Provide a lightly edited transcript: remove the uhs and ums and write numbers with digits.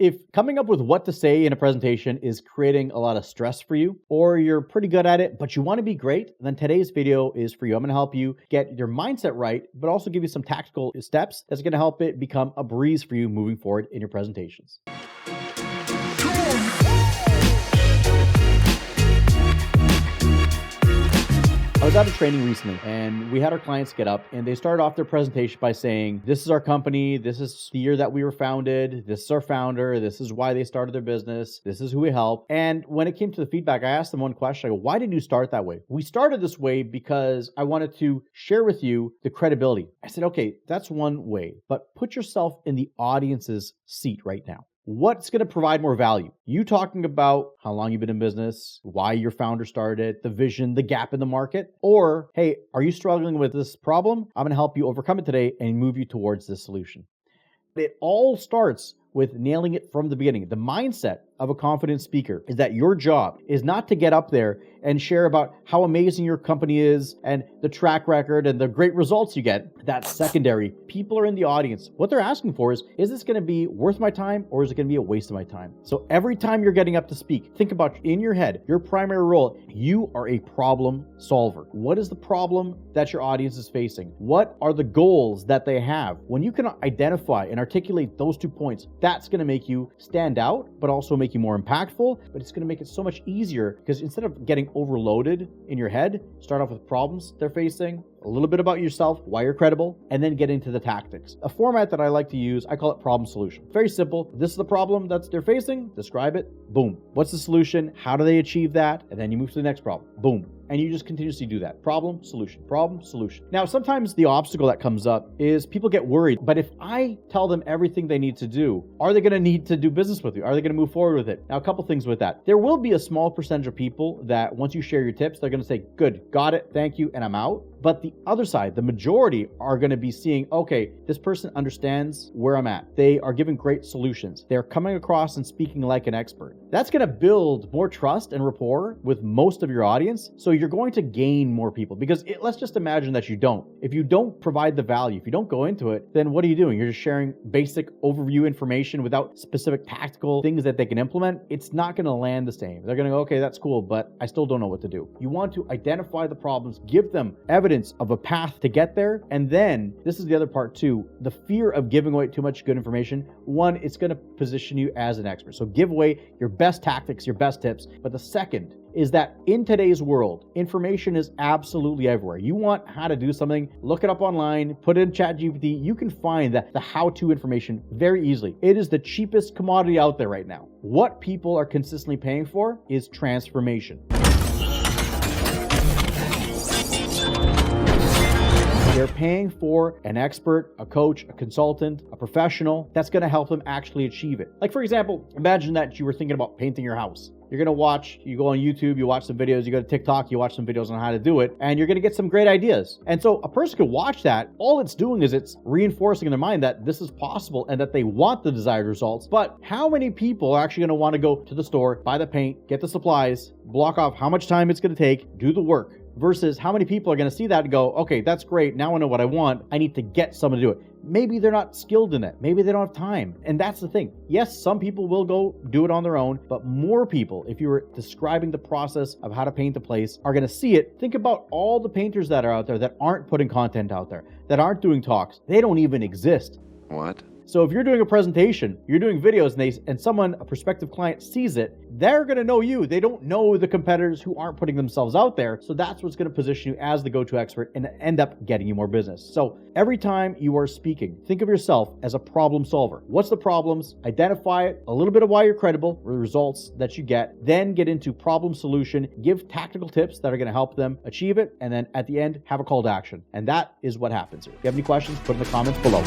If coming up with what to say in a presentation is creating a lot of stress for you, or you're pretty good at it, but you want to be great, then today's video is for you. I'm going to help you get your mindset right, but also give you some tactical steps that's going to help it become a breeze for you moving forward in your presentations. I was at a training recently and we had our clients get up and they started off their presentation by saying, this is our company, this is the year that we were founded, this is our founder, this is why they started their business, this is who we help. And when it came to the feedback, I asked them one question. I go, why did you start that way? We started this way because I wanted to share with you the credibility. I said, okay, that's one way, but put yourself in the audience's seat right now. What's going to provide more value? You talking about how long you've been in business, why your founder started, the vision, the gap in the market, or, hey, are you struggling with this problem? I'm going to help you overcome it today and move you towards this solution. It all starts with nailing it from the beginning. The mindset of a confident speaker is that your job is not to get up there and share about how amazing your company is and the track record and the great results you get. That's secondary. People are in the audience. What they're asking for is this going to be worth my time or is it going to be a waste of my time? So every time you're getting up to speak, think about in your head, your primary role, you are a problem solver. What is the problem that your audience is facing? What are the goals that they have? When you can identify and articulate those 2 points, that's going to make you stand out, but also make you more impactful, but it's going to make it so much easier because instead of getting overloaded in your head, start off with problems they're facing, a little bit about yourself, why you're credible, and then get into the tactics. A format that I like to use, I call it problem solution. Very simple. This is the problem that they're facing. Describe it. Boom. What's the solution? How do they achieve that? And then you move to the next problem. Boom. And you just continuously do that. Problem, solution, problem, solution. Now, sometimes the obstacle that comes up is people get worried, but if I tell them everything they need to do, are they going to need to do business with you? Are they going to move forward with it? Now, a couple things with that. There will be a small percentage of people that once you share your tips, they're going to say, good, got it, thank you, and I'm out. But the other side, the majority are going to be seeing, okay, this person understands where I'm at. They are giving great solutions. They're coming across and speaking like an expert. That's going to build more trust and rapport with most of your audience. So you're going to gain more people because let's just imagine that you don't. If you don't provide the value, if you don't go into it, then what are you doing? You're just sharing basic overview information without specific tactical things that they can implement. It's not going to land the same. They're going to go, okay, that's cool, but I still don't know what to do. You want to identify the problems, give them evidence of a path to get there. And then this is the other part too, the fear of giving away too much good information. One, it's going to position you as an expert. So give away your best tactics, your best tips. But the second is that in today's world, information is absolutely everywhere. You want how to do something, look it up online, put it in ChatGPT. You can find the how-to information very easily. It is the cheapest commodity out there right now. What people are consistently paying for is transformation. They're paying for an expert, a coach, a consultant, a professional that's going to help them actually achieve it. Like, for example, imagine that you were thinking about painting your house. You're going to watch, you go on YouTube, you watch some videos, you go to TikTok, you watch some videos on how to do it, and you're going to get some great ideas. And so a person could watch that. All it's doing is it's reinforcing in their mind that this is possible and that they want the desired results. But how many people are actually going to want to go to the store, buy the paint, get the supplies, block off how much time it's going to take, do the work? Versus how many people are going to see that and go, okay, that's great. Now I know what I want. I need to get someone to do it. Maybe they're not skilled in it. Maybe they don't have time. And that's the thing. Yes, some people will go do it on their own, but more people, if you were describing the process of how to paint the place, are going to see it. Think about all the painters that are out there that aren't putting content out there, that aren't doing talks. They don't even exist. What? So if you're doing a presentation, you're doing videos, and someone, a prospective client, sees it, they're going to know you. They don't know the competitors who aren't putting themselves out there. So that's what's going to position you as the go-to expert and end up getting you more business. So every time you are speaking, think of yourself as a problem solver. What's the problems? Identify it, a little bit of why you're credible, the results that you get, then get into problem solution, give tactical tips that are going to help them achieve it, and then at the end, have a call to action. And that is what happens here. If you have any questions, put in the comments below.